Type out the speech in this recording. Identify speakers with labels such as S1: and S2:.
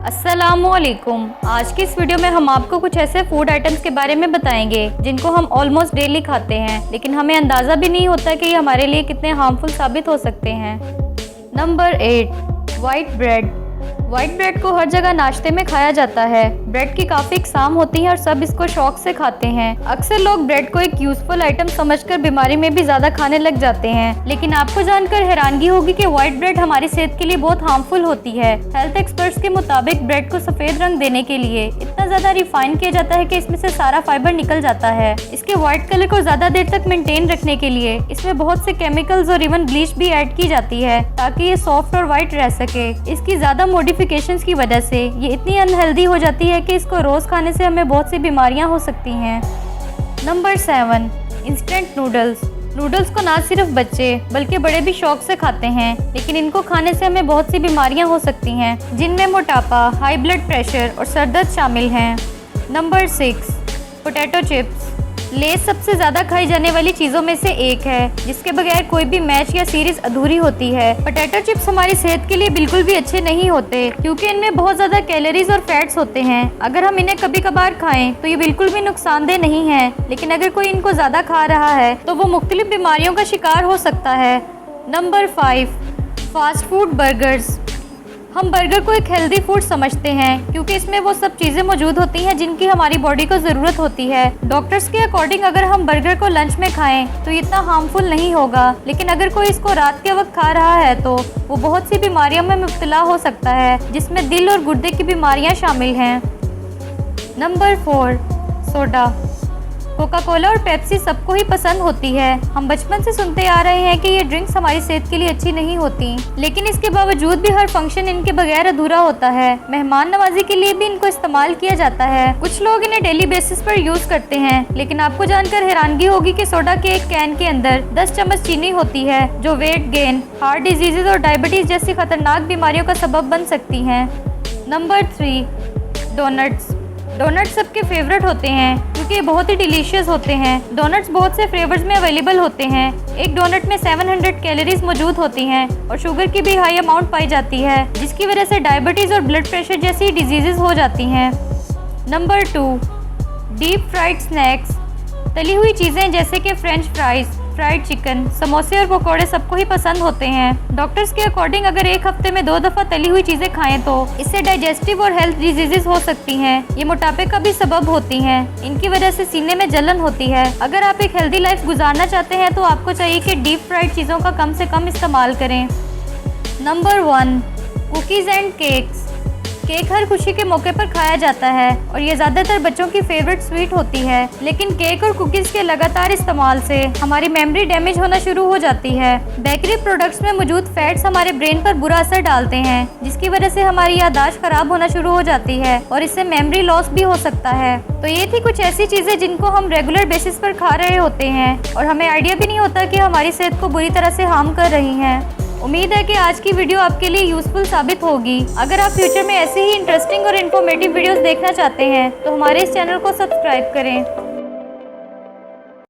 S1: अस्सलामुअलैकुम। आज की इस वीडियो में हम आपको कुछ ऐसे फूड आइटम्स के बारे में बताएंगे जिनको हम ऑलमोस्ट डेली खाते हैं, लेकिन हमें अंदाज़ा भी नहीं होता कि ये हमारे लिए कितने हार्मफुल साबित हो सकते हैं। Number 8, white bread. White bread को हर जगह नाश्ते में खाया जाता है। ब्रेड की काफ़ी इकसाम होती हैं और सब इसको शौक से खाते हैं। अक्सर लोग ब्रेड को एक यूजफुल आइटम समझकर बीमारी में भी ज़्यादा खाने लग जाते हैं, लेकिन आपको जानकर हैरानगी होगी कि वाइट ब्रेड हमारी सेहत के लिए बहुत हार्मफुल होती है। हेल्थ एक्सपर्ट्स के मुताबिक ब्रेड को सफ़ेद रंग देने के लिए इतना ज़्यादा रिफाइन किया जाता है कि इसमें से सारा फाइबर निकल जाता है। इसके व्हाइट कलर को ज़्यादा देर तक मेंटेन रखने के लिए इसमें बहुत से केमिकल्स और इवन ब्लीच भी ऐड की जाती है ताकि ये सॉफ्ट और वाइट रह सके। इसकी ज़्यादा मॉडिफिकेशंस की वजह से ये इतनी अनहेल्दी हो जाती है कि इसको रोज़ खाने से हमें बहुत सी बीमारियां हो सकती हैं। Number 7, instant noodles. नूडल्स को ना सिर्फ बच्चे बल्कि बड़े भी शौक से खाते हैं, लेकिन इनको खाने से हमें बहुत सी बीमारियां हो सकती हैं, जिनमें मोटापा, हाई ब्लड प्रेशर और सर दर्द शामिल हैं। Number 6, potato chips. लेस सबसे ज़्यादा खाई जाने वाली चीज़ों में से एक है, जिसके बगैर कोई भी मैच या सीरीज अधूरी होती है। पोटैटो चिप्स हमारी सेहत के लिए बिल्कुल भी अच्छे नहीं होते, क्योंकि इनमें बहुत ज़्यादा कैलोरीज और फैट्स होते हैं। अगर हम इन्हें कभी कभार खाएं तो ये बिल्कुल भी नुकसानदेह नहीं है, लेकिन अगर कोई इनको ज़्यादा खा रहा है तो वो मुख्तलिफ बीमारियों का शिकार हो सकता है। Number 5, fast food burgers. हम बर्गर को एक हेल्दी फूड समझते हैं, क्योंकि इसमें वो सब चीज़ें मौजूद होती हैं जिनकी हमारी बॉडी को ज़रूरत होती है। डॉक्टर्स के अकॉर्डिंग अगर हम बर्गर को लंच में खाएं तो ये इतना हार्मफुल नहीं होगा, लेकिन अगर कोई इसको रात के वक्त खा रहा है तो वो बहुत सी बीमारियों में मुब्तला हो सकता है, जिसमें दिल और गुर्दे की बीमारियां शामिल हैं। Number 4, soda. कोका कोला और पेप्सी सबको ही पसंद होती है। हम बचपन से सुनते आ रहे हैं कि ये ड्रिंक्स हमारी सेहत के लिए अच्छी नहीं होती, लेकिन इसके बावजूद भी हर फंक्शन इनके बगैर अधूरा होता है। मेहमान नवाजी के लिए भी इनको इस्तेमाल किया जाता है। कुछ लोग इन्हें डेली बेसिस पर यूज करते हैं, लेकिन आपको जानकर हैरानगी होगी कि सोडा के एक कैन के अंदर 10 चम्मच चीनी होती है, जो वेट गेन, हार्ट डिजीजेज और डायबिटीज जैसी खतरनाक बीमारियों का सबब बन सकती हैं। Number 3, donuts. डोनट्स सबके फेवरेट होते हैं क्योंकि ये बहुत ही डिलीशियस होते हैं। डोनट्स बहुत से फ्लेवर्स में अवेलेबल होते हैं। एक डोनट में 700 कैलोरीज मौजूद होती हैं और शुगर की भी हाई अमाउंट पाई जाती है, जिसकी वजह से डायबिटीज़ और ब्लड प्रेशर जैसी डिजीजेस हो जाती हैं। Number 2, deep fried snacks. तली हुई चीज़ें जैसे कि फ्रेंच फ्राइज, फ्राइड चिकन, समोसे और पकौड़े सबको ही पसंद होते हैं। डॉक्टर्स के अकॉर्डिंग अगर एक हफ्ते में 2 दफ़ा तली हुई चीज़ें खाएं तो इससे डाइजेस्टिव और हेल्थ डिजीजेस हो सकती हैं। ये मोटापे का भी सबब होती हैं। इनकी वजह से सीने में जलन होती है। अगर आप एक हेल्दी लाइफ गुजारना चाहते हैं तो आपको चाहिए कि डीप फ्राइड चीज़ों का कम से कम इस्तेमाल करें। Number 1, cookies and cakes. Cake हर खुशी के मौके पर खाया जाता है और ये ज़्यादातर बच्चों की फेवरेट स्वीट होती है, लेकिन केक और कुकीज़ के लगातार इस्तेमाल से हमारी मेमोरी डैमेज होना शुरू हो जाती है। बेकरी प्रोडक्ट्स में मौजूद फैट्स हमारे ब्रेन पर बुरा असर डालते हैं, जिसकी वजह से हमारी याददाश्त खराब होना शुरू हो जाती है और इससे मेमोरी लॉस भी हो सकता है। तो ये थी कुछ ऐसी चीज़ें जिनको हम रेगुलर बेसिस पर खा रहे होते हैं और हमें आइडिया भी नहीं होता कि हमारी सेहत को बुरी तरह से हार्म कर रही हैं। उम्मीद है कि आज की वीडियो आपके लिए यूजफुल साबित होगी। अगर आप फ्यूचर में ऐसे ही इंटरेस्टिंग और इन्फॉर्मेटिव वीडियोस देखना चाहते हैं तो हमारे इस चैनल को सब्सक्राइब करें।